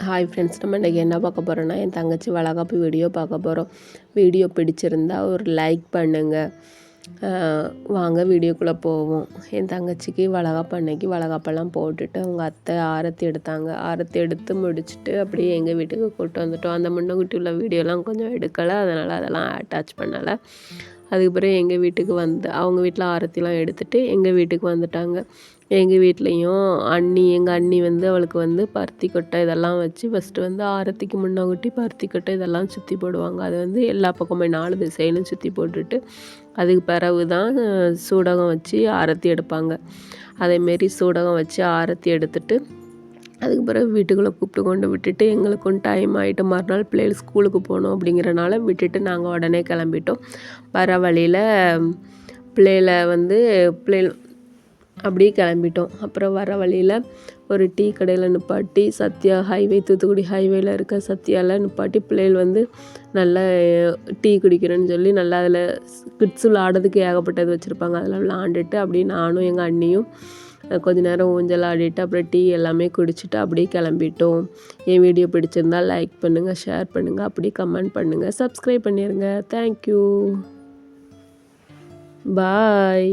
Hi friends, நம்ம இன்றைக்கி என்ன பார்க்க போகிறோன்னா என் தங்கச்சி வளைகாப்பு வீடியோ பார்க்க போகிறோம். வீடியோ பிடிச்சிருந்தா ஒரு லைக் பண்ணுங்கள். வாங்க வீடியோக்குள்ளே போவோம். என் தங்கச்சிக்கு வளைகாப்பு அன்னைக்கு வளைகாப்பெல்லாம் போட்டுட்டு அவங்க அத்தை ஆரத்தி எடுத்தாங்க. ஆரத்தி எடுத்து முடிச்சுட்டு அப்படியே எங்கள் வீட்டுக்கு கூப்பிட்டு வந்துட்டோம். அந்த முன்னக்குட்டி உள்ள வீடியோலாம் கொஞ்சம் எடுக்கலை, அதனால் அதெல்லாம் அட்டாச் பண்ணலை. அதுக்கப்புறம் எங்கள் வீட்டுக்கு அவங்க வீட்டில் ஆரத்திலாம் எடுத்துகிட்டு எங்கள் வீட்டுக்கு வந்துட்டாங்க. எங்கள் வீட்லேயும் எங்கள் அண்ணி அவளுக்கு பருத்தி கொட்டை இதெல்லாம் வச்சு ஃபஸ்ட்டு ஆரத்திக்கு முன்னகுட்டி பருத்தி கொட்டை இதெல்லாம் சுற்றி போடுவாங்க. அது எல்லா பக்கமே 4 திசையிலும் சுற்றி போட்டுட்டு அதுக்கு பிறகு தான் சூடகம் வச்சு ஆரத்தி எடுப்பாங்க. அதேமாரி சூடகம் வச்சு ஆரத்தி எடுத்துட்டு அதுக்கு பிறகு வீட்டுக்குள்ளே கூப்பிட்டு கொண்டு விட்டுட்டு எங்களுக்கும் டைம் ஆகிட்டு மறுநாள் பிள்ளைகள் ஸ்கூலுக்கு போகணும் அப்படிங்கிறனால விட்டுட்டு நாங்கள் உடனே கிளம்பிட்டோம். வர வழியில் பிள்ளைகள் அப்படியே கிளம்பிட்டோம். அப்புறம் வர வழியில் ஒரு டீ கடையில் நிப்பாட்டி சத்யா தூத்துக்குடி ஹைவேல இருக்க சத்யாவில் நிப்பாட்டி பிள்ளைகள் நல்லா டீ குடிக்கிறேன்னு சொல்லி நல்லா அதில் கிட்ஸ் விளாடுறதுக்கு ஏகப்பட்டது வச்சுருப்பாங்க. அதில் விளாண்டுட்டு அப்படியே நானும் எங்கள் அண்ணியும் கொஞ்ச நேரம் ஊஞ்சல் ஆடிட்டு அப்புறம் டீ எல்லாமே குடிச்சிட்டு அப்படியே கிளம்பிட்டோம். என் வீடியோ பிடிச்சிருந்தால் லைக் பண்ணுங்கள், ஷேர் பண்ணுங்கள், அப்படியே கமெண்ட் பண்ணுங்கள், சப்ஸ்கிரைப் பண்ணிடுங்க. தேங்க்யூ, பாய்.